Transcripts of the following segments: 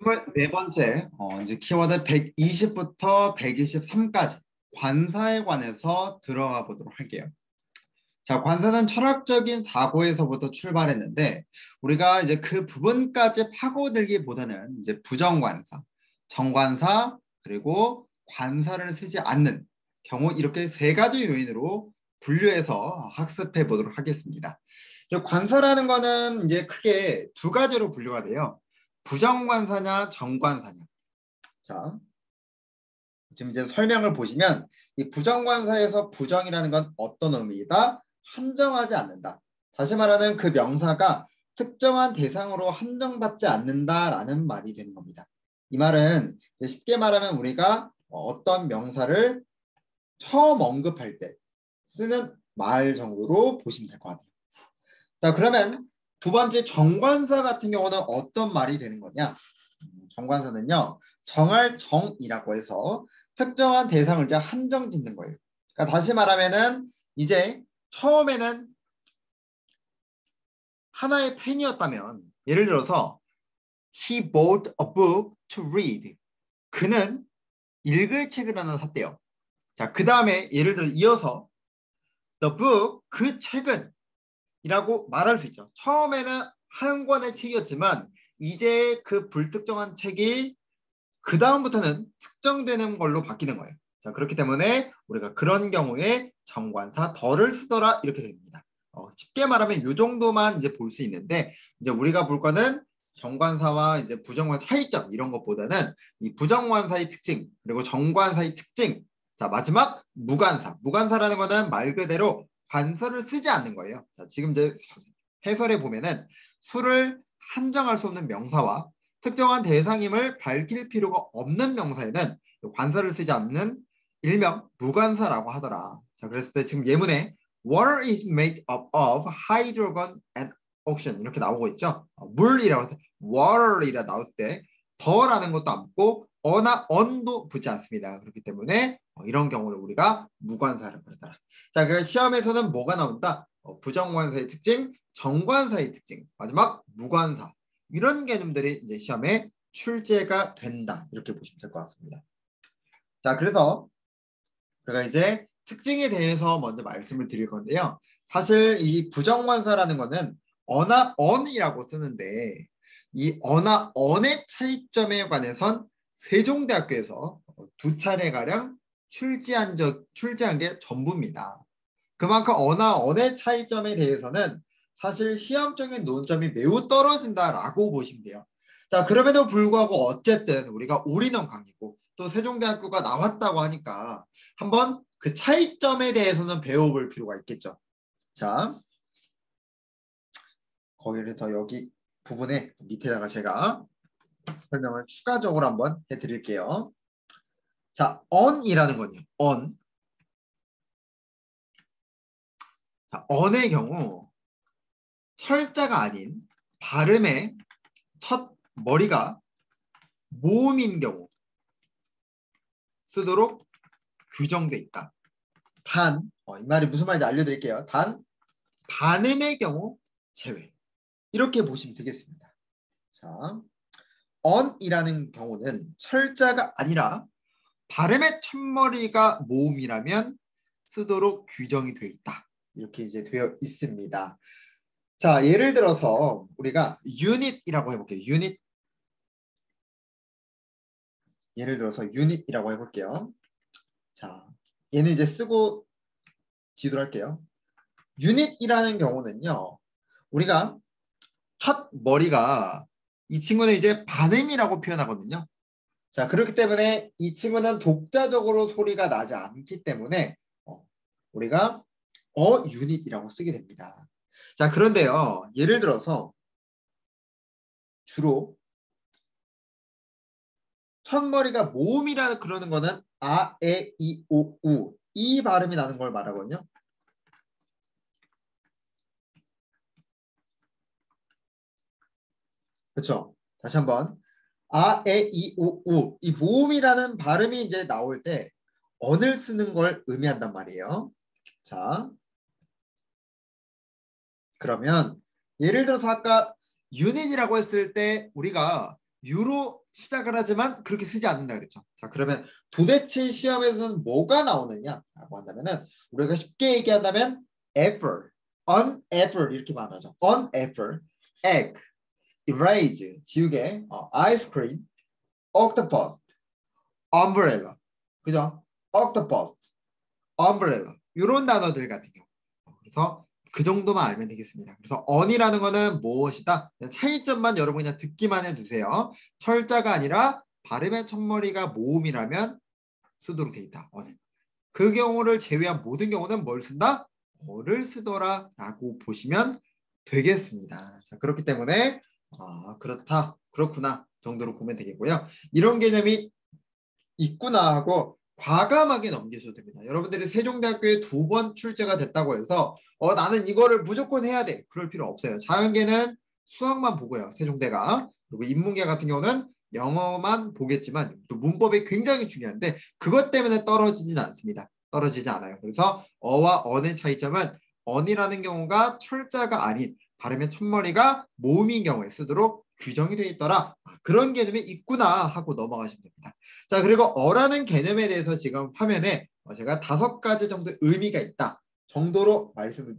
24번째 이제 키워드 120부터 123까지 관사에 관해서 들어가 보도록 할게요. 자, 관사는 철학적인 사고에서부터 출발했는데 우리가 이제 그 부분까지 파고들기보다는 이제 부정관사, 정관사, 그리고 관사를 쓰지 않는 경우 이렇게 세 가지 요인으로 분류해서 학습해 보도록 하겠습니다. 관사라는 거는 이제 크게 두 가지로 분류가 돼요. 부정관사냐, 정관사냐. 자, 지금 이제 설명을 보시면 이 부정관사에서 부정이라는 건 어떤 의미이다? 한정하지 않는다. 다시 말하는 그 명사가 특정한 대상으로 한정받지 않는다라는 말이 되는 겁니다. 이 말은 쉽게 말하면 우리가 어떤 명사를 처음 언급할 때 쓰는 말 정도로 보시면 될 것 같아요. 자, 그러면 두 번째 정관사 같은 경우는 어떤 말이 되는 거냐? 정관사는요, 정할 정이라고 해서 특정한 대상을 이제 한정 짓는 거예요. 그러니까 다시 말하면은 이제 처음에는 하나의 팬이었다면 예를 들어서 He bought a book to read. 그는 읽을 책을 하나 샀대요. 자, 그 다음에 예를 들어 이어서 The book, 그 책은 이라고 말할 수 있죠. 처음에는 한 권의 책이었지만 이제 그 불특정한 책이 그 다음부터는 특정되는 걸로 바뀌는 거예요. 자, 그렇기 때문에 우리가 그런 경우에 정관사 덜을 쓰더라 이렇게 됩니다. 쉽게 말하면 이 정도만 이제 볼 수 있는데 이제 우리가 볼 거는 정관사와 이제 부정관사 차이점 이런 것보다는 이 부정관사의 특징 그리고 정관사의 특징. 자, 마지막 무관사. 무관사라는 거는 말 그대로 관사를 쓰지 않는 거예요. 자, 지금 이제 해설에 보면은 수를 한정할 수 없는 명사와 특정한 대상임을 밝힐 필요가 없는 명사에는 관사를 쓰지 않는 일명 무관사라고 하더라. 자, 그랬을 때 지금 예문에 Water is made up of hydrogen and ocean 이렇게 나오고 있죠. 물이라고 해서 water이라 나왔을 때 더라는 것도 안 붙고 어나 언도 붙지 않습니다. 그렇기 때문에 이런 경우를 우리가 무관사라고 그러더라. 자, 그 시험에서는 뭐가 나온다? 부정관사의 특징, 정관사의 특징, 마지막 무관사. 이런 개념들이 이제 시험에 출제가 된다. 이렇게 보시면 될 것 같습니다. 자, 그래서 제가 이제 특징에 대해서 먼저 말씀을 드릴 건데요. 사실 이 부정관사라는 거는 어나 언이라고 쓰는데 이 어나 언의 차이점에 관해선 세종대학교에서 두 차례가량 출제한 게 전부입니다. 그만큼 어나 언의 차이점에 대해서는 사실 시험적인 논점이 매우 떨어진다라고 보시면 돼요. 자, 그럼에도 불구하고 어쨌든 우리가 올인원 강의고 또 세종대학교가 나왔다고 하니까 한번 그 차이점에 대해서는 배워볼 필요가 있겠죠. 자, 거기에서 여기 부분에 밑에다가 제가 설명을 추가적으로 한번 해드릴게요. 자, on이라는 건요. on. 자, on의 경우 철자가 아닌 발음의 첫 머리가 모음인 경우 쓰도록 규정돼 있다. 단, 이 말이 무슨 말인지 알려드릴게요. 단, 반음의 경우 제외. 이렇게 보시면 되겠습니다. 자, on이라는 경우는 철자가 아니라 발음의 첫머리가 모음이라면 쓰도록 규정이 되어 있다. 이렇게 이제 되어 있습니다. 자, 예를 들어서 우리가 unit이라고 해볼게요. unit. 예를 들어서 unit이라고 해볼게요. 자, 얘는 이제 쓰고 지도를 할게요. unit이라는 경우는요. 우리가 첫 머리가 이 친구는 이제 반음이라고 표현하거든요. 자, 그렇기 때문에 이 친구는 독자적으로 소리가 나지 않기 때문에 우리가 unit이라고 쓰게 됩니다. 자, 그런데요. 예를 들어서 주로 첫머리가 모음이라 그러는 거는 아, 에, 이, 오, 우 이 발음이 나는 걸 말하거든요. 그렇죠? 다시 한번 아, 에, 이, 오, 우 이 모음이라는 발음이 이제 나올 때 언을 쓰는 걸 의미한단 말이에요. 자, 그러면 예를 들어서 아까 unit이라고 했을 때 우리가 유로 시작을 하지만 그렇게 쓰지 않는다 그랬죠. 자, 그러면 도대체 시험에서는 뭐가 나오느냐라고 한다면은 우리가 쉽게 얘기한다면 apple, an apple 이렇게 말하죠. an apple, egg, erase, 지우개, ice cream, octopus, umbrella, 그죠? octopus, umbrella 이런 단어들 같은 경우. 그래서 그 정도만 알면 되겠습니다. 그래서 on이라는 거는 무엇이다? 차이점만 여러분 그냥 듣기만 해두세요. 철자가 아니라 발음의 첫머리가 모음이라면 쓰도록 돼 있다. on은. 그 경우를 제외한 모든 경우는 뭘 쓴다? 어를 쓰더라 라고 보시면 되겠습니다. 자, 그렇기 때문에 그렇다, 그렇구나 정도로 보면 되겠고요. 이런 개념이 있구나 하고 과감하게 넘기셔도 됩니다. 여러분들이 세종대학교에 2번 출제가 됐다고 해서 나는 이거를 무조건 해야 돼. 그럴 필요 없어요. 자연계는 수학만 보고요. 세종대가. 그리고 인문계 같은 경우는 영어만 보겠지만 또 문법이 굉장히 중요한데 그것 때문에 떨어지진 않습니다. 떨어지지 않아요. 그래서 어와 언의 차이점은 언이라는 경우가 철자가 아닌 발음의 첫머리가 모음인 경우에 쓰도록 규정이 되어 있더라. 그런 개념이 있구나 하고 넘어가시면 됩니다. 자, 그리고 어라는 개념에 대해서 지금 화면에 제가 5가지 정도 의미가 있다 정도로 말씀을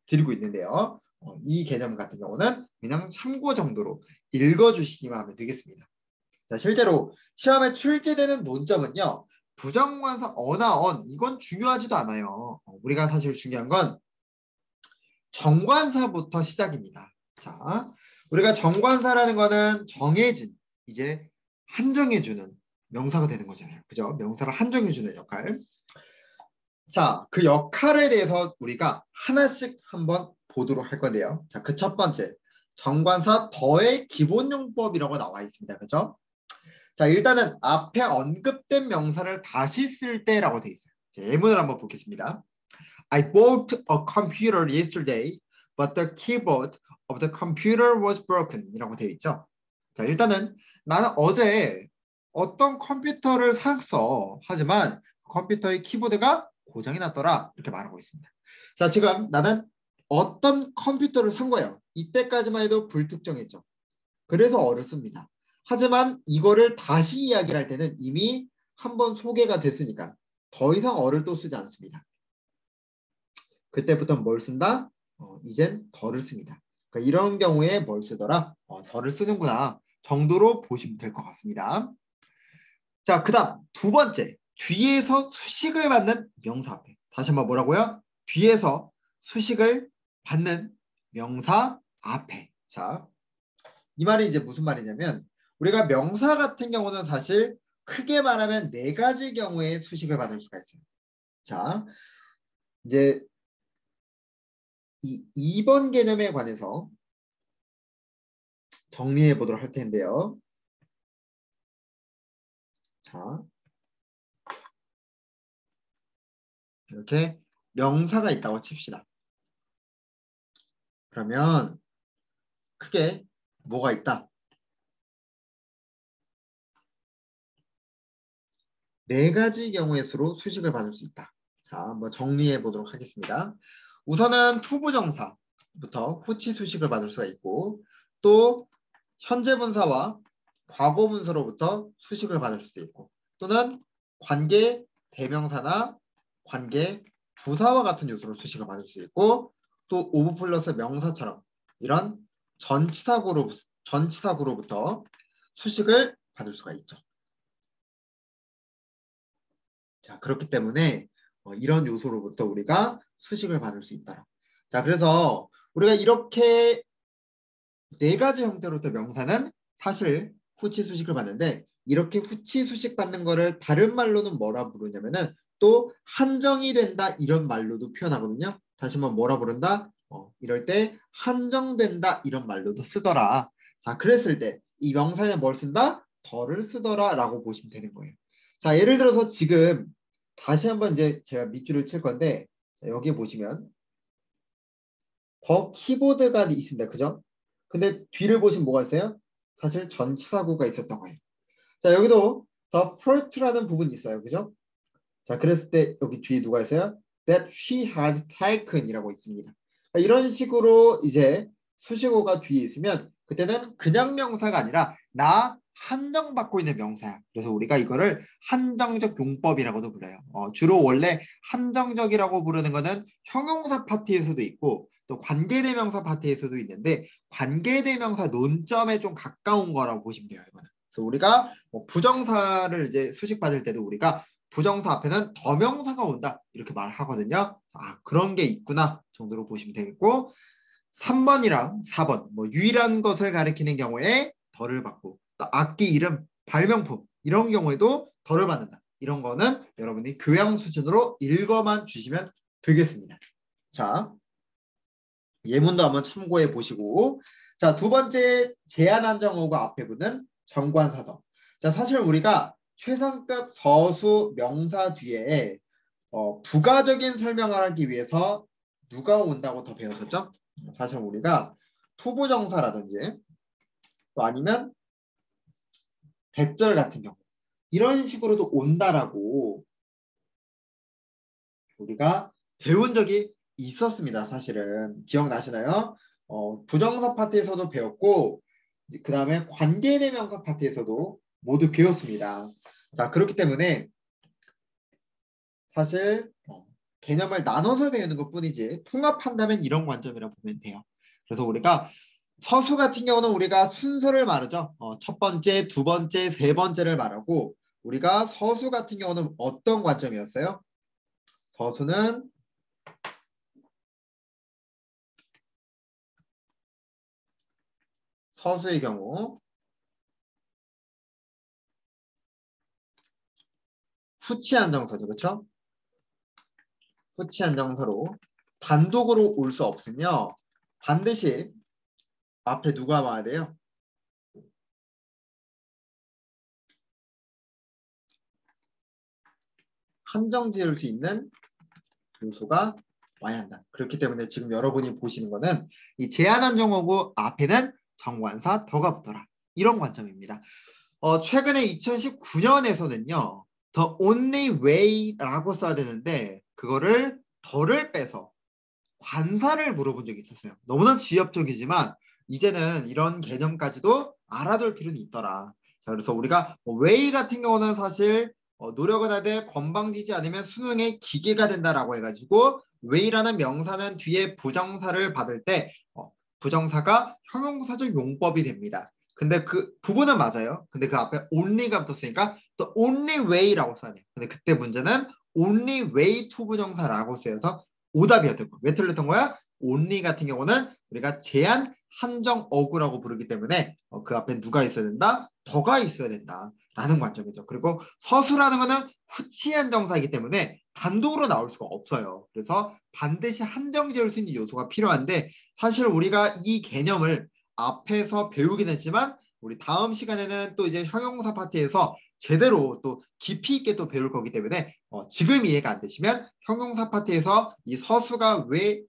드리고 있는데요. 이 개념 같은 경우는 그냥 참고 정도로 읽어주시기만 하면 되겠습니다. 자, 실제로 시험에 출제되는 논점은요. 부정관사 어나 언 이건 중요하지도 않아요. 우리가 사실 중요한 건 정관사부터 시작입니다. 자, 우리가 정관사라는 거는 정해진 이제 한정해주는 명사가 되는 거잖아요. 그죠? 명사를 한정해주는 역할. 자, 그 역할에 대해서 우리가 하나씩 한번 보도록 할 건데요. 자, 그 첫 번째 정관사 더의 기본용법이라고 나와 있습니다. 그죠? 자, 일단은 앞에 언급된 명사를 다시 쓸 때라고 돼 있어요. 자, 예문을 한번 보겠습니다. I bought a computer yesterday, but the keyboard of the computer was broken. 이라고 되어 있죠. 자, 일단은 나는 어제 어떤 컴퓨터를 샀어. 하지만 컴퓨터의 키보드가 고장이 났더라. 이렇게 말하고 있습니다. 자, 지금 나는 어떤 컴퓨터를 산 거예요. 이때까지만 해도 불특정했죠. 그래서 어를 씁니다. 하지만 이거를 다시 이야기를 할 때는 이미 한번 소개가 됐으니까 더 이상 어를 또 쓰지 않습니다. 그때부터 뭘 쓴다? 이젠 더를 씁니다. 그러니까 이런 경우에 뭘 쓰더라? 더를 쓰는구나 정도로 보시면 될 것 같습니다. 자, 그 다음 2번째. 뒤에서 수식을 받는 명사 앞에. 다시 한번 뭐라고요? 뒤에서 수식을 받는 명사 앞에. 자, 이 말이 이제 무슨 말이냐면 우리가 명사 같은 경우는 사실 크게 말하면 4가지 경우에 수식을 받을 수가 있어요. 자, 이제 2번 개념에 관해서 정리해 보도록 할 텐데요. 자, 이렇게 명사가 있다고 칩시다. 그러면 크게 뭐가 있다? 4가지 경우의 수로 수식을 받을 수 있다. 자, 한번 정리해 보도록 하겠습니다. 우선은 투부정사부터 후치 수식을 받을 수가 있고 또 현재 분사와 과거 분사로부터 수식을 받을 수도 있고 또는 관계 대명사나 관계 부사와 같은 요소로 수식을 받을 수 있고 또 오브 플러스 명사처럼 이런 전치사구로부터 수식을 받을 수가 있죠. 자, 그렇기 때문에 이런 요소로부터 우리가 수식을 받을 수 있다. 자, 그래서 우리가 이렇게 4가지 형태로부터 명사는 사실 후치 수식을 받는데 이렇게 후치 수식 받는 거를 다른 말로는 뭐라 부르냐면은 또 한정이 된다 이런 말로도 표현하거든요. 다시 한번 뭐라 부른다? 이럴 때 한정된다 이런 말로도 쓰더라. 자, 그랬을 때 이 명사에 뭘 쓴다? 더를 쓰더라 라고 보시면 되는 거예요. 자, 예를 들어서 지금 다시 한번 이제 제가 밑줄을 칠 건데 자, 여기 보시면 더 키보드가 있습니다. 그죠? 근데 뒤를 보시면 뭐가 있어요? 사실 전치사구가 있었던 거예요. 자, 여기도 the fruit라는 부분이 있어요. 그죠? 자, 그랬을 때 여기 뒤에 누가 있어요? that she had taken 이라고 있습니다. 이런 식으로 이제 수식어가 뒤에 있으면 그때는 그냥 명사가 아니라 나 한정받고 있는 명사야. 그래서 우리가 이거를 한정적 용법이라고도 불러요. 주로 원래 한정적이라고 부르는 거는 형용사 파트에서도 있고 또 관계대명사 파트에서도 있는데 관계대명사 논점에 좀 가까운 거라고 보시면 돼요. 이거는. 그래서 우리가 뭐 부정사를 이제 수식 받을 때도 우리가 부정사 앞에는 더명사가 온다 이렇게 말하거든요. 그런 게 있구나 정도로 보시면 되겠고 3번이랑 4번 뭐 유일한 것을 가리키는 경우에 덜을 받고 또 악기 이름 발명품 이런 경우에도 덜을 받는다. 이런 거는 여러분이 교양 수준으로 읽어만 주시면 되겠습니다. 자, 예문도 한번 참고해 보시고 자, 두 번째 제한한정어가 앞에 붙는 정관사성. 자, 사실 우리가 최상급 서수 명사 뒤에 부가적인 설명을 하기 위해서 누가 온다고 더 배웠었죠? 사실 우리가 투부정사라든지 또 아니면 대절 같은 경우 이런 식으로도 온다라고 우리가 배운 적이 있었습니다. 사실은 기억나시나요? 부정사 파트에서도 배웠고 그 다음에 관계대명사 파트에서도 모두 배웠습니다. 자, 그렇기 때문에 사실 개념을 나눠서 배우는 것뿐이지 통합한다면 이런 관점이라 보면 돼요. 그래서 우리가 서수 같은 경우는 우리가 순서를 말하죠. 첫 번째, 두 번째, 세 번째를 말하고 우리가 서수 같은 경우는 어떤 관점이었어요? 서수는 서수의 경우 후치한정서죠. 그렇죠? 후치한정서로 단독으로 올 수 없으며 반드시 앞에 누가 와야 돼요? 한정 지을 수 있는 요소가 와야 한다. 그렇기 때문에 지금 여러분이 보시는 거는 이 제한한정어구 앞에는 정관사 더가 붙어라. 이런 관점입니다. 최근에 2019년에서는요. The only way라고 써야 되는데 그거를 더를 빼서 관사를 물어본 적이 있었어요. 너무나 지엽적이지만 이제는 이런 개념까지도 알아둘 필요는 있더라. 자, 그래서 우리가 way 같은 경우는 사실 노력을 하되 건방지지 않으면 수능의 기계가 된다라고 해가지고 way라는 명사는 뒤에 부정사를 받을 때 부정사가 형용사적 용법이 됩니다. 근데 그 부분은 맞아요. 근데 그 앞에 only가 붙었으니까 또 only way라고 써야 돼요. 근데 그때 문제는 only way to 부정사라고 쓰여서 오답이었던 거야. 왜 틀렸던 거야? only 같은 경우는 우리가 제한 한정 어구라고 부르기 때문에 그 앞에 누가 있어야 된다? 더가 있어야 된다. 라는 관점이죠. 그리고 서수라는 거는 후치한 정사이기 때문에 단독으로 나올 수가 없어요. 그래서 반드시 한정 지을 수 있는 요소가 필요한데 사실 우리가 이 개념을 앞에서 배우긴 했지만 우리 다음 시간에는 또 이제 형용사 파트에서 제대로 또 깊이 있게 또 배울 거기 때문에 지금 이해가 안 되시면 형용사 파트에서 이 서수가 왜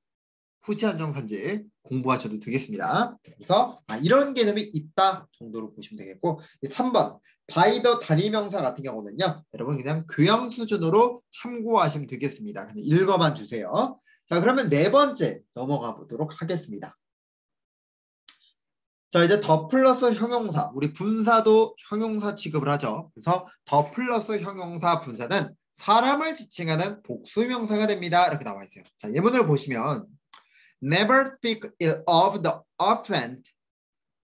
후치한정사인지 공부하셔도 되겠습니다. 그래서 이런 개념이 있다 정도로 보시면 되겠고 3번 바이더 단위명사 같은 경우는요. 여러분 그냥 교양 수준으로 참고하시면 되겠습니다. 그냥 읽어만 주세요. 자, 그러면 네 번째 넘어가 보도록 하겠습니다. 자, 이제 더 플러스 형용사. 우리 분사도 형용사 취급을 하죠. 그래서 더 플러스 형용사 분사는 사람을 지칭하는 복수명사가 됩니다. 이렇게 나와 있어요. 자, 예문을 보시면 never speak ill of the absent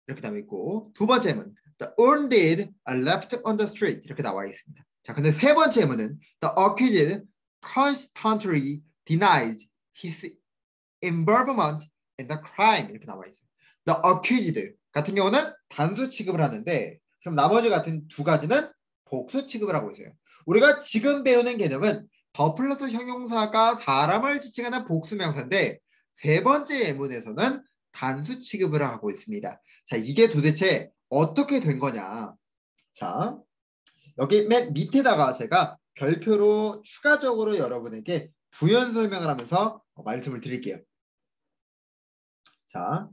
이렇게 나와 있고 두 번째 예문 the wounded are left on the street 이렇게 나와 있습니다. 자, 근데 세 번째 예문은 the accused constantly denies his involvement in the crime 이렇게 나와 있어요. The accused 같은 경우는 단수 취급을 하는데 그럼 나머지 같은 두 가지는 복수 취급을 하고 있어요. 우리가 지금 배우는 개념은 더 플러스 형용사가 사람을 지칭하는 복수명사인데 세 번째 예문에서는 단수 취급을 하고 있습니다. 자, 이게 도대체 어떻게 된 거냐. 자, 여기 맨 밑에다가 제가 별표로 추가적으로 여러분에게 부연 설명을 하면서 말씀을 드릴게요. 자,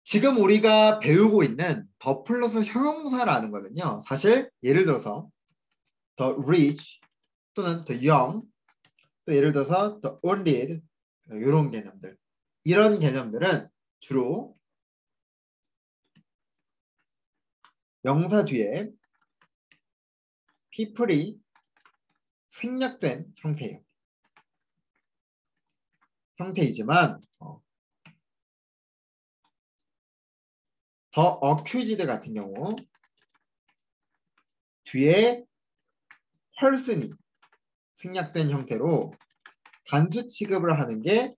지금 우리가 배우고 있는 더 플러스 형용사라는 거는요. 사실 예를 들어서 the rich 또는 the young 또 예를 들어서 the wounded 이런 개념들 이런 개념들은 주로 명사 뒤에 people이 생략된 형태예요. 형태이지만 더 accused 같은 경우 뒤에 person이 생략된 형태로 단수 취급을 하는 게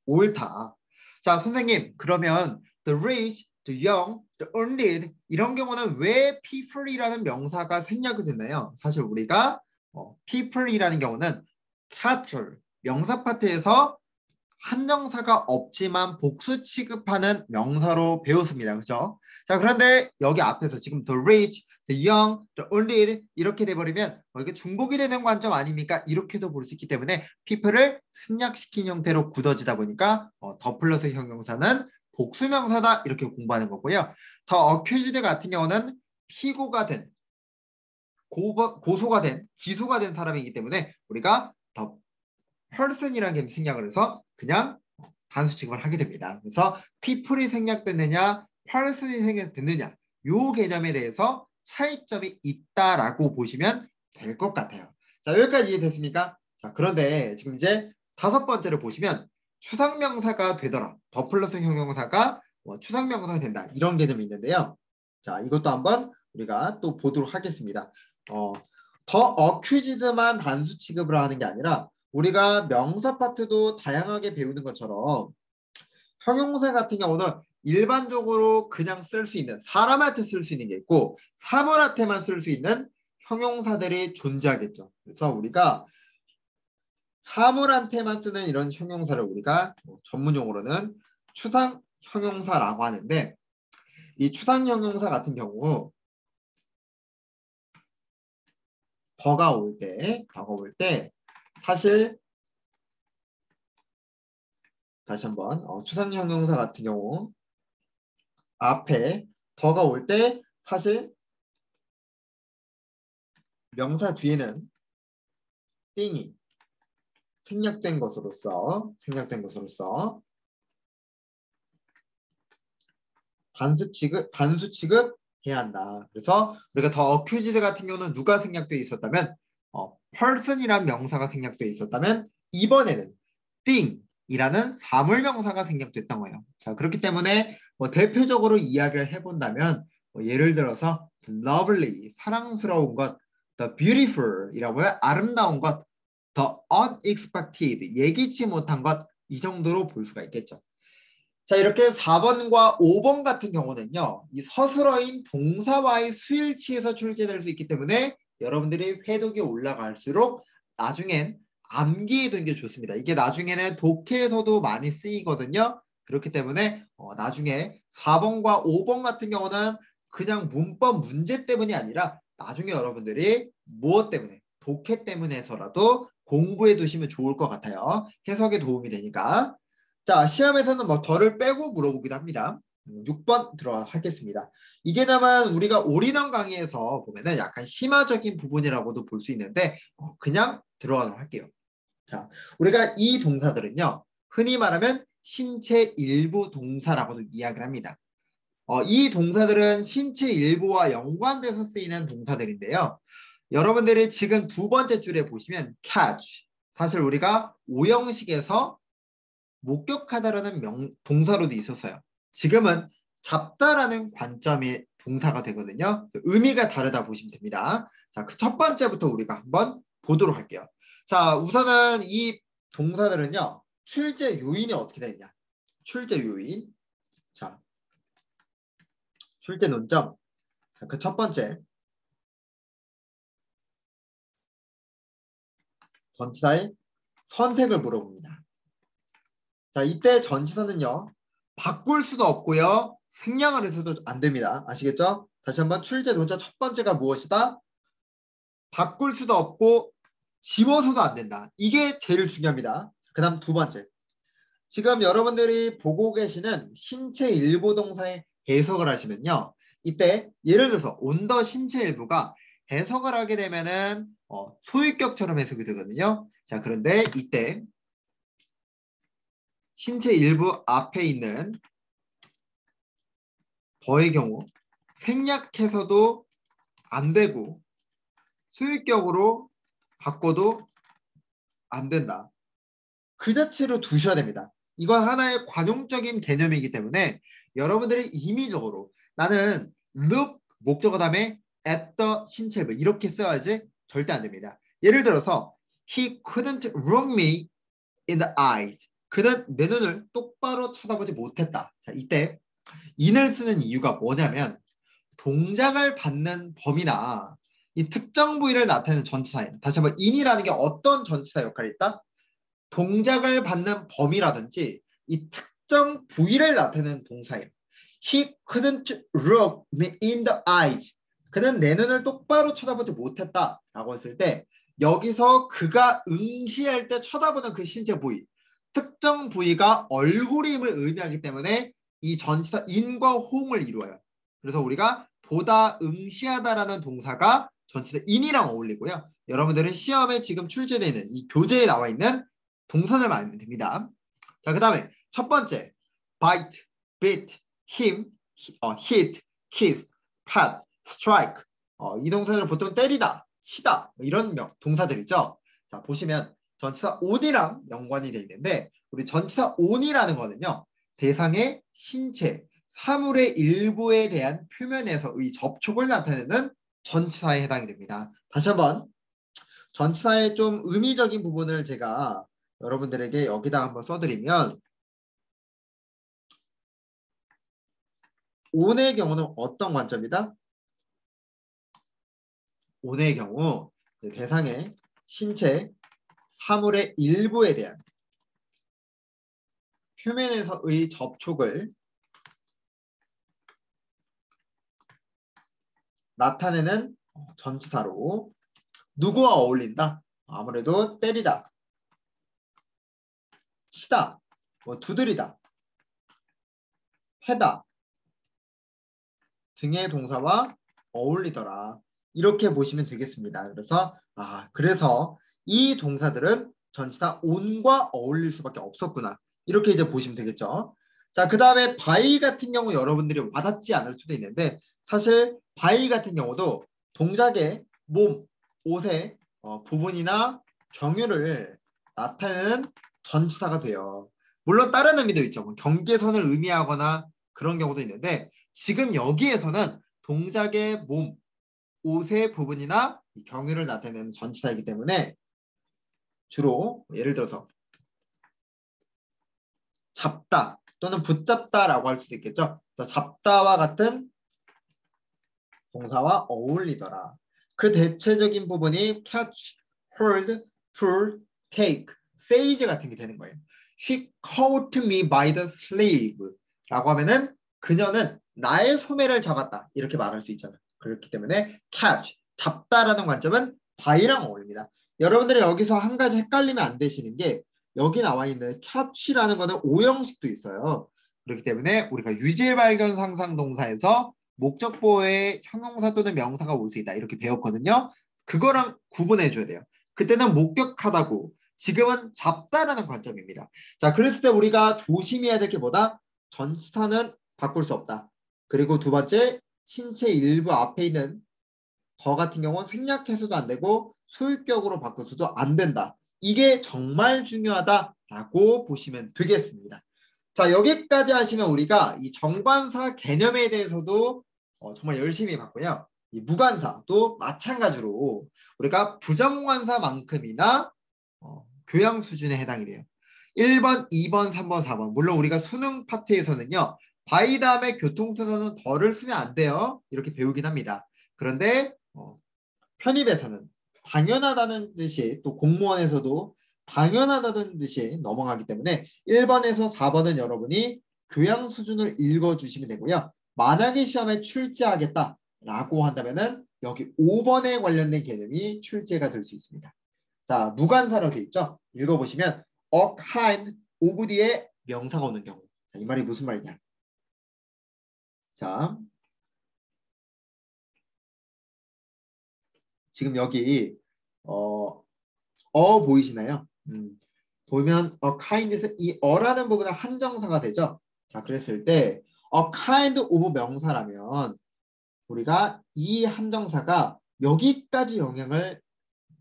옳다. 자, 선생님, 그러면 the rich, the young, the unlead 이런 경우는 왜 people이라는 명사가 생략이 됐나요? 사실 우리가 people이라는 경우는 파트, 명사 파트에서 한정사가 없지만 복수 취급하는 명사로 배웠습니다. 그렇죠? 자, 그런데 여기 앞에서 지금 the rich, the young, the unlead 이렇게 돼버리면 이게 중복이 되는 관점 아닙니까? 이렇게도 볼 수 있기 때문에 people을 생략시킨 형태로 굳어지다 보니까 더 플러스 형용사는 복수명사다 이렇게 공부하는 거고요. 더 accused 같은 경우는 피고가 된 고소가 된 기소가 된 사람이기 때문에 우리가 더 person이라는 게 생략을 해서 그냥 단수 취급을 하게 됩니다. 그래서 people이 생략됐느냐, person이 생략됐느냐 요 개념에 대해서 차이점이 있다라고 보시면 될 것 같아요. 자, 여기까지 이해됐습니까? 자, 그런데 지금 이제 5번째를 보시면 추상명사가 되더라. 더 플러스 형용사가 추상명사가 된다. 이런 개념이 있는데요. 자, 이것도 한번 우리가 또 보도록 하겠습니다. 더 accused만 단수 취급을 하는 게 아니라 우리가 명사 파트도 다양하게 배우는 것처럼 형용사 같은 경우는 일반적으로 그냥 쓸 수 있는 사람한테 쓸 수 있는 게 있고 사물한테만 쓸 수 있는 형용사들이 존재하겠죠. 그래서 우리가 사물한테만 쓰는 이런 형용사를 우리가 전문용어로는 추상 형용사라고 하는데 이 추상 형용사 같은 경우 더가 올 때 사실 다시 한번 추상 형용사 같은 경우 앞에 더가 올 때 사실 명사 뒤에는 띵이 생략된 것으로서 단수 취급해야 한다. 그래서 우리가 더 accused 같은 경우는 누가 생략되어 있었다면 person이라는 명사가 생략되어 있었다면 이번에는 thing이라는 사물명사가 생략됐던 거예요. 자, 그렇기 때문에 대표적으로 이야기를 해본다면 예를 들어서 lovely, 사랑스러운 것, the beautiful이라고 해요. 아름다운 것, the unexpected, 예기치 못한 것, 이 정도로 볼 수가 있겠죠. 자, 이렇게 4번과 5번 같은 경우는요. 이 서술어인 동사와의 수일치에서 출제될 수 있기 때문에 여러분들이 회독이 올라갈수록 나중엔 암기해 두는 게 좋습니다. 이게 나중에는 독해에서도 많이 쓰이거든요. 그렇기 때문에 나중에 4번과 5번 같은 경우는 그냥 문법 문제 때문이 아니라 나중에 여러분들이 무엇 때문에 독해 때문에서라도 공부해 두시면 좋을 것 같아요. 해석에 도움이 되니까. 자, 시험에서는 덜을 빼고 물어보기도 합니다. 6번 들어가도록 하겠습니다. 이게 다만 우리가 올인원 강의에서 보면은 약간 심화적인 부분이라고도 볼 수 있는데 그냥 들어가도록 할게요. 자, 우리가 이 동사들은요. 흔히 말하면 신체 일부 동사라고도 이야기를 합니다. 이 동사들은 신체 일부와 연관돼서 쓰이는 동사들인데요. 여러분들이 지금 2번째 줄에 보시면 catch. 사실 우리가 오형식에서 목격하다라는 동사로도 있었어요. 지금은 잡다라는 관점의 동사가 되거든요. 의미가 다르다 보시면 됩니다. 자, 그 첫 번째부터 우리가 한번 보도록 할게요. 자, 우선은 이 동사들은요. 출제 요인이 어떻게 되느냐. 출제 요인. 자, 출제 논점. 자, 그 첫 번째. 전치사의 선택을 물어봅니다. 자, 이때 전치사는요. 바꿀 수도 없고요. 생략을 해서도 안 됩니다. 아시겠죠? 다시 한번 출제 논점 첫 번째가 무엇이다? 바꿀 수도 없고 지워서도 안 된다. 이게 제일 중요합니다. 그 다음 2번째. 지금 여러분들이 보고 계시는 신체 일부 동사의 해석을 하시면요. 이때 예를 들어서 온더 신체 일부가 해석을 하게 되면은 소유격처럼 해석이 되거든요. 자, 그런데 이때 신체 일부 앞에 있는 더의 경우 생략해서도 안 되고 소유격으로 바꿔도 안 된다. 그 자체로 두셔야 됩니다. 이건 하나의 관용적인 개념이기 때문에 여러분들이 임의적으로 나는 look 목적어 다음에 at the 신체부 이렇게 써야지 절대 안 됩니다. 예를 들어서 he couldn't look me in the eyes. 그는 내 눈을 똑바로 쳐다보지 못했다. 자, 이때 in을 쓰는 이유가 뭐냐면 동작을 받는 범위나 이 특정 부위를 나타내는 전치사예요. 다시 한번 in이라는 게 어떤 전치사 역할이 있다? 동작을 받는 범위라든지 이 특정 부위를 나타내는 동사예요. He couldn't look me in the eyes. 그는 내 눈을 똑바로 쳐다보지 못했다 라고 했을 때 여기서 그가 응시할 때 쳐다보는 그 신체 부위 특정 부위가 얼굴임을 의미하기 때문에 이 전치사 in과 whom을 이루어요. 그래서 우리가 보다 응시하다라는 동사가 전치사 in이랑 어울리고요. 여러분들은 시험에 지금 출제되어 있는 이 교재에 나와 있는 동선을 말하면 됩니다. 자, 그 다음에 첫 번째 bite, beat, hit, kiss, pat, strike. 이 동사들은 보통 때리다, 치다 이런 동사들이죠. 자, 보시면 전치사 on이랑 연관이 되어 있는데 우리 전치사 on이라는 거는요. 대상의 신체, 사물의 일부에 대한 표면에서의 접촉을 나타내는 전치사에 해당이 됩니다. 다시 한번 전치사의 좀 의미적인 부분을 제가 여러분들에게 여기다 한번 써드리면 on의 경우는 어떤 관점이다? on의 경우 대상의 신체, 사물의 일부에 대한 표면에서의 접촉을 나타내는 전치사로 누구와 어울린다? 아무래도 때리다, 치다, 두드리다, 패다 등의 동사와 어울리더라. 이렇게 보시면 되겠습니다. 그래서 이 동사들은 전치사 on과 어울릴 수밖에 없었구나. 이렇게 이제 보시면 되겠죠. 자, 그 다음에 by 같은 경우 여러분들이 와닿지 않을 수도 있는데 사실 by 같은 경우도 동작의 몸, 옷의 부분이나 경유를 나타내는 전치사가 돼요. 물론 다른 의미도 있죠. 뭐 경계선을 의미하거나 그런 경우도 있는데 지금 여기에서는 동작의 몸, 옷의 부분이나 경유를 나타내는 전치사이기 때문에 주로 예를 들어서 잡다 또는 붙잡다라고 할 수도 있겠죠. 그래서 잡다와 같은 동사와 어울리더라. 그 대체적인 부분이 catch, hold, pull, take, seize 같은 게 되는 거예요. She caught me by the sleeve 라고 하면은 그녀는 나의 소매를 잡았다. 이렇게 말할 수 있잖아요. 그렇기 때문에 catch, 잡다라는 관점은 by랑 어울립니다. 여러분들이 여기서 한 가지 헷갈리면 안 되시는 게 여기 나와 있는 catch라는 거는 오형식도 있어요. 그렇기 때문에 우리가 유질 발견 상상 동사에서 목적보호에 형용사 또는 명사가 올 수 있다. 이렇게 배웠거든요. 그거랑 구분해 줘야 돼요. 그때는 목격하다고 지금은 잡다라는 관점입니다. 자, 그랬을 때 우리가 조심해야 될 게 뭐다? 전치사는 바꿀 수 없다. 그리고 두 번째, 신체 일부 앞에 있는 더 같은 경우는 생략해서도 안 되고 소유격으로 바꿔서도 안 된다. 이게 정말 중요하다라고 보시면 되겠습니다. 자, 여기까지 하시면 우리가 이 정관사 개념에 대해서도 정말 열심히 봤고요. 이 무관사도 마찬가지로 우리가 부정관사만큼이나 교양 수준에 해당이 돼요. 1번, 2번, 3번, 4번. 물론 우리가 수능 파트에서는요. by 다음에 교통수단은 더를 쓰면 안 돼요. 이렇게 배우긴 합니다. 그런데 편입에서는 당연하다는 듯이 또 공무원에서도 당연하다는 듯이 넘어가기 때문에 1번에서 4번은 여러분이 교양 수준을 읽어주시면 되고요. 만약에 시험에 출제하겠다라고 한다면은 여기 5번에 관련된 개념이 출제가 될 수 있습니다. 자, 무관사로 되어 있죠? 읽어보시면 a kind of 뒤에 명사가 오는 경우. 자, 이 말이 무슨 말이냐? 자, 지금 여기 보이시나요? 보면 a kind에서 이 어라는 부분은 한정사가 되죠. 자, 그랬을 때 a kind of 명사라면 우리가 이 한정사가 여기까지 영향을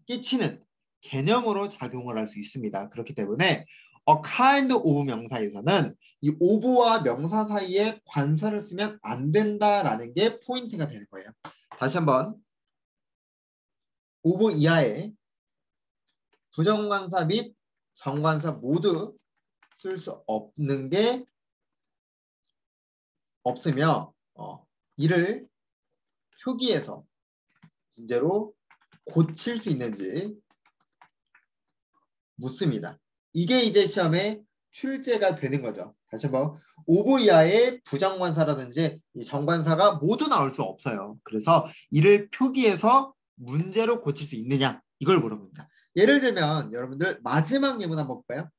끼치는 개념으로 작용을 할 수 있습니다. 그렇기 때문에 a kind of 명사에서는 이 of와 명사 사이에 관사를 쓰면 안 된다라는 게 포인트가 되는 거예요. 다시 한번 of 이하에 부정관사 및 정관사 모두 쓸 수 없는 게 없으며 이를 표기에서 문제로 고칠 수 있는지 묻습니다. 이게 이제 시험에 출제가 되는 거죠. 다시 한번 오브 이하의 부정관사라든지 이 정관사가 모두 나올 수 없어요. 그래서 이를 표기해서 문제로 고칠 수 있느냐 이걸 물어봅니다. 예를 들면 여러분들 마지막 예문 한번 볼까요?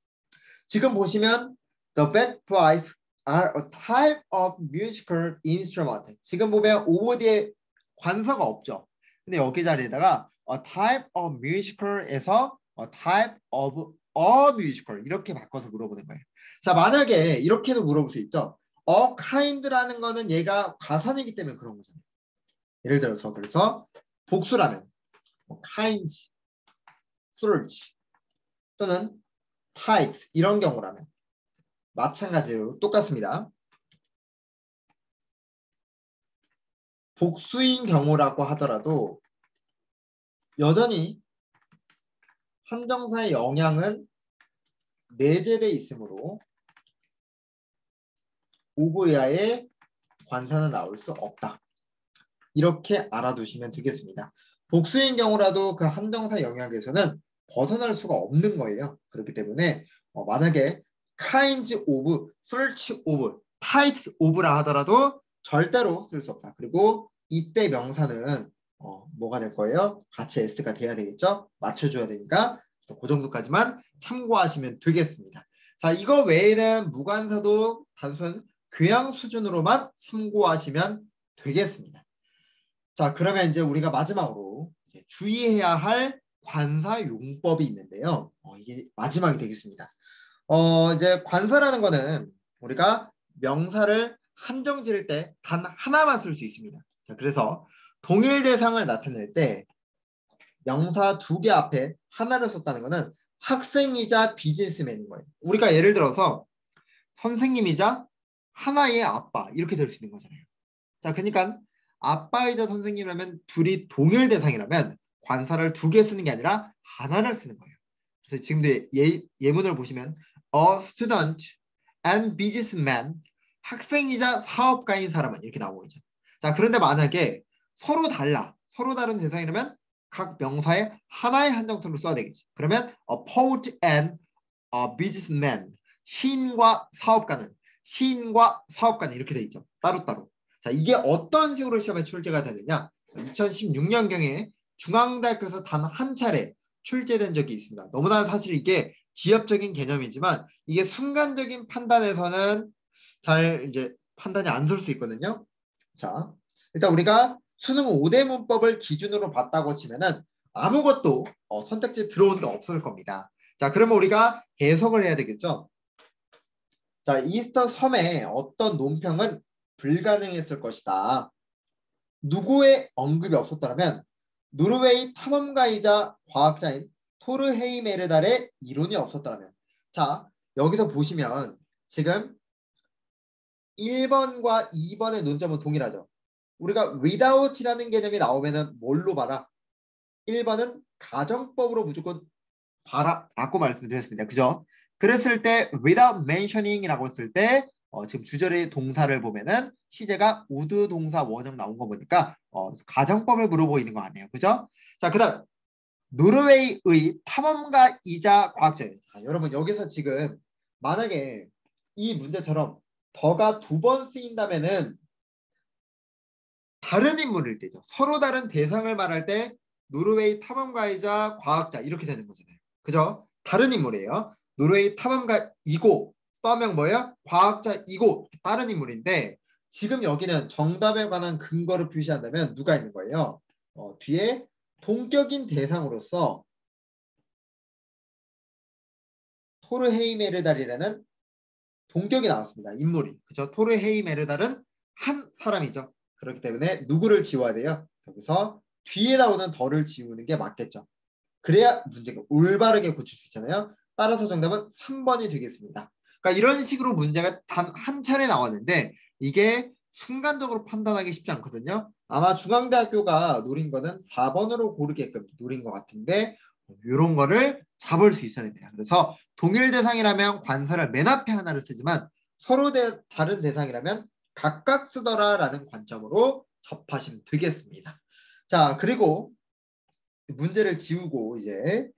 지금 보시면 the bagpipes are a type of musical instrument. 지금 보면 오브 뒤에 관사가 없죠. 근데 여기 자리에다가 a type of musical에서 a type of a musical 이렇게 바꿔서 물어보는 거예요. 자, 만약에 이렇게도 물어볼 수 있죠. a kind라는 거는 얘가 가산이기 때문에 그런 거잖아요. 예를 들어서 그래서 복수라면 kinds, fruits 또는 types 이런 경우라면 마찬가지로 똑같습니다. 복수인 경우라고 하더라도 여전히 한정사의 영향은 내재되어 있으므로 오브 이하의 관사는 나올 수 없다. 이렇게 알아두시면 되겠습니다. 복수인 경우라도 그 한정사 영역에서는 벗어날 수가 없는 거예요. 그렇기 때문에 만약에 kinds of, search of, types of라 하더라도 절대로 쓸 수 없다. 그리고 이때 명사는 뭐가 될 거예요? 같이 s가 돼야 되겠죠? 맞춰줘야 되니까 그래서 그 정도까지만 참고하시면 되겠습니다. 자, 이거 외에는 무관사도 단순 교양 수준으로만 참고하시면 되겠습니다. 자, 그러면 이제 우리가 마지막으로 이제 주의해야 할 관사 용법이 있는데요. 이게 마지막이 되겠습니다. 이제 관사라는 거는 우리가 명사를 한정 지을 때 단 하나만 쓸 수 있습니다. 자, 그래서 동일 대상을 나타낼 때 명사 두 개 앞에 하나를 썼다는 거는 학생이자 비즈니스맨인 거예요. 우리가 예를 들어서 선생님이자 하나의 아빠 이렇게 될 수 있는 거잖아요. 자, 그러니까 아빠이자 선생님이라면 둘이 동일 대상이라면 관사를 두 개 쓰는 게 아니라 하나를 쓰는 거예요. 그래서 지금도 예문을 보시면 a student and businessman 학생이자 사업가인 사람은 이렇게 나오고 있죠. 자, 그런데 만약에 서로 다른 대상이라면 각 명사에 하나의 한정성을 써야 되겠지. 그러면 a poet and a businessman 시인과 사업가는 이렇게 돼 있죠. 따로따로. 자, 이게 어떤 식으로 시험에 출제가 되느냐? 2016년경에 중앙대학교에서 단 한 차례 출제된 적이 있습니다. 너무나 사실 이게 지엽적인 개념이지만 이게 순간적인 판단에서는 잘 이제 판단이 안 설 수 있거든요. 자, 일단 우리가 수능 5대 문법을 기준으로 봤다고 치면은 아무것도 선택지 들어오는 게 없을 겁니다. 자, 그러면 우리가 해석을 해야 되겠죠. 자, 이스터 섬에 어떤 논평은 불가능했을 것이다. 누구의 언급이 없었다면 노르웨이 탐험가이자 과학자인 토르 헤이메르달의 이론이 없었다면. 자, 여기서 보시면 지금 1번과 2번의 논점은 동일하죠. 우리가 without이라는 개념이 나오면은 뭘로 봐라? 1번은 가정법으로 무조건 봐라 라고 말씀드렸습니다. 그죠? 그랬을 때 without mentioning이라고 했을 때 지금 주절의 동사를 보면은 시제가 would 동사 원형 나온 거 보니까 가정법을 물어보고 있는 거 아니에요. 그죠? 자, 그 다음 노르웨이의 탐험가이자 과학자예요. 자, 여러분 여기서 지금 만약에 이 문제처럼 더가 두 번 쓰인다면은 다른 인물일 때죠. 서로 다른 대상을 말할 때 노르웨이 탐험가이자 과학자 이렇게 되는 거잖아요. 그죠? 다른 인물이에요. 노르웨이 탐험가이고 또 한 명 뭐예요? 과학자이고 다른 인물인데 지금 여기는 정답에 관한 근거를 표시한다면 누가 있는 거예요? 뒤에 동격인 대상으로서 토르 헤이메르달이라는 동격이 나왔습니다. 인물이. 그죠? 토르 헤이메르달은 한 사람이죠. 그렇기 때문에 누구를 지워야 돼요? 여기서 뒤에 나오는 더를 지우는 게 맞겠죠. 그래야 문제가 올바르게 고칠 수 있잖아요. 따라서 정답은 3번이 되겠습니다. 그러니까 이런 식으로 문제가 단 한 차례 나왔는데 이게 순간적으로 판단하기 쉽지 않거든요. 아마 중앙대학교가 노린 거는 4번으로 고르게끔 노린 것 같은데 이런 거를 잡을 수 있어야 됩니다. 그래서 동일 대상이라면 관사를 맨 앞에 하나를 쓰지만 서로 다른 대상이라면 각각 쓰더라라는 관점으로 접하시면 되겠습니다. 자, 그리고 문제를 지우고 이제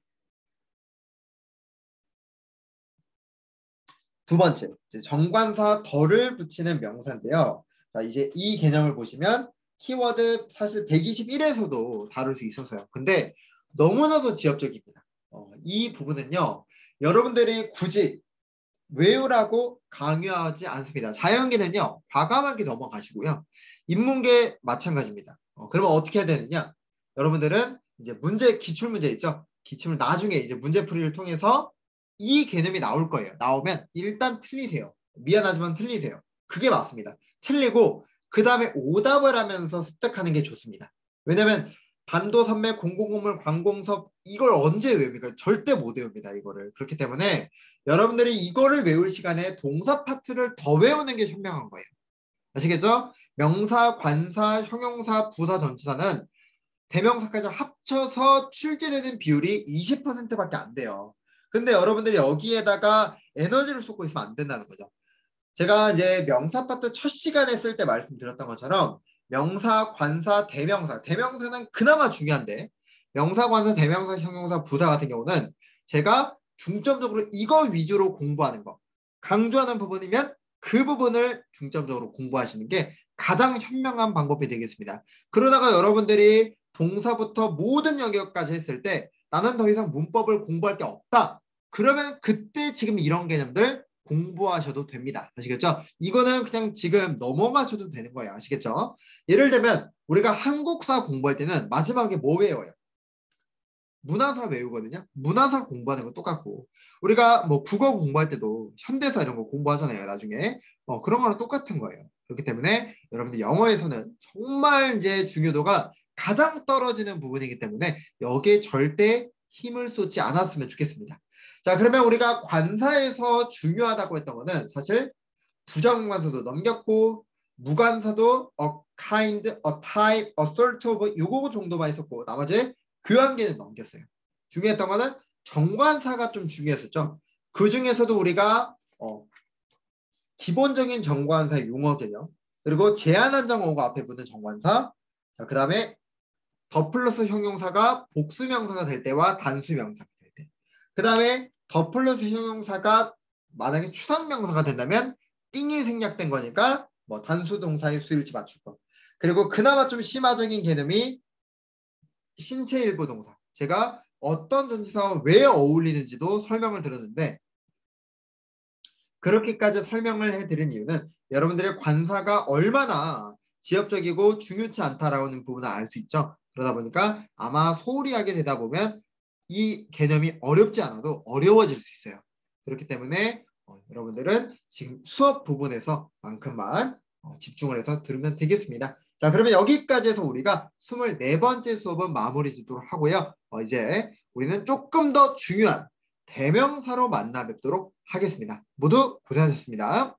두 번째, 이제 정관사 덜을 붙이는 명사인데요. 자, 이제 이 개념을 보시면 키워드 사실 121에서도 다룰 수 있었어요. 근데 너무나도 지엽적입니다. 이 부분은요, 여러분들이 굳이 외우라고 강요하지 않습니다. 자연계는요, 과감하게 넘어가시고요. 인문계 마찬가지입니다. 그러면 어떻게 해야 되느냐? 여러분들은 이제 문제, 기출문제 있죠? 기출을 나중에 이제 문제풀이를 통해서 이 개념이 나올 거예요. 나오면 일단 틀리세요. 미안하지만 틀리세요. 그게 맞습니다. 틀리고 그 다음에 오답을 하면서 습득하는 게 좋습니다. 왜냐면 반도, 선매, 공공건물, 관공서 이걸 언제 외웁니까? 절대 못 외웁니다. 이거를. 그렇기 때문에 여러분들이 이거를 외울 시간에 동사 파트를 더 외우는 게 현명한 거예요. 아시겠죠? 명사, 관사, 형용사, 부사, 전치사는 대명사까지 합쳐서 출제되는 비율이 20%밖에 안 돼요. 근데 여러분들이 여기에다가 에너지를 쏟고 있으면 안 된다는 거죠. 제가 이제 명사 파트 첫 시간에 쓸 때 말씀드렸던 것처럼 명사, 관사, 대명사. 대명사는 그나마 중요한데 명사, 관사, 대명사, 형용사, 부사 같은 경우는 제가 중점적으로 이거 위주로 공부하는 거. 강조하는 부분이면 그 부분을 중점적으로 공부하시는 게 가장 현명한 방법이 되겠습니다. 그러다가 여러분들이 동사부터 모든 영역까지 했을 때 나는 더 이상 문법을 공부할 게 없다. 그러면 그때 지금 이런 개념들 공부하셔도 됩니다. 아시겠죠? 이거는 그냥 지금 넘어가셔도 되는 거예요. 아시겠죠? 예를 들면 우리가 한국사 공부할 때는 마지막에 뭐 외워요? 문화사 외우거든요. 문화사 공부하는 건 똑같고 우리가 뭐 국어 공부할 때도 현대사 이런 거 공부하잖아요. 나중에 그런 거랑 똑같은 거예요. 그렇기 때문에 여러분들 영어에서는 정말 이제 중요도가 가장 떨어지는 부분이기 때문에 여기에 절대 힘을 쏟지 않았으면 좋겠습니다. 자, 그러면 우리가 관사에서 중요하다고 했던 거는 사실 부정관사도 넘겼고 무관사도 a kind, a type, a sort of 요거 정도만 있었고 나머지 교환계는 넘겼어요. 중요했던 거는 정관사가 좀 중요했었죠. 그 중에서도 우리가 기본적인 정관사의 용어 개념 그리고 제한한정어가 앞에 붙는 정관사 그 다음에 더 플러스 형용사가 복수명사가 될 때와 단수명사가 될 때. 그 다음에 더 플러스 형용사가 만약에 추상명사가 된다면 띵이 생략된 거니까 뭐 단수동사의 수일치 맞출 거. 그리고 그나마 좀 심화적인 개념이 신체 일부 동사. 제가 어떤 전치사와 왜 어울리는지도 설명을 드렸는데 그렇게까지 설명을 해드린 이유는 여러분들의 관사가 얼마나 지엽적이고 중요치 않다라는 부분을 알 수 있죠. 그러다 보니까 아마 소홀히 하게 되다 보면 이 개념이 어렵지 않아도 어려워질 수 있어요. 그렇기 때문에 여러분들은 지금 수업 부분에서 만큼만 집중을 해서 들으면 되겠습니다. 자, 그러면 여기까지 해서 우리가 24번째 수업은 마무리 짓도록 하고요. 이제 우리는 조금 더 중요한 대명사로 만나 뵙도록 하겠습니다. 모두 고생하셨습니다.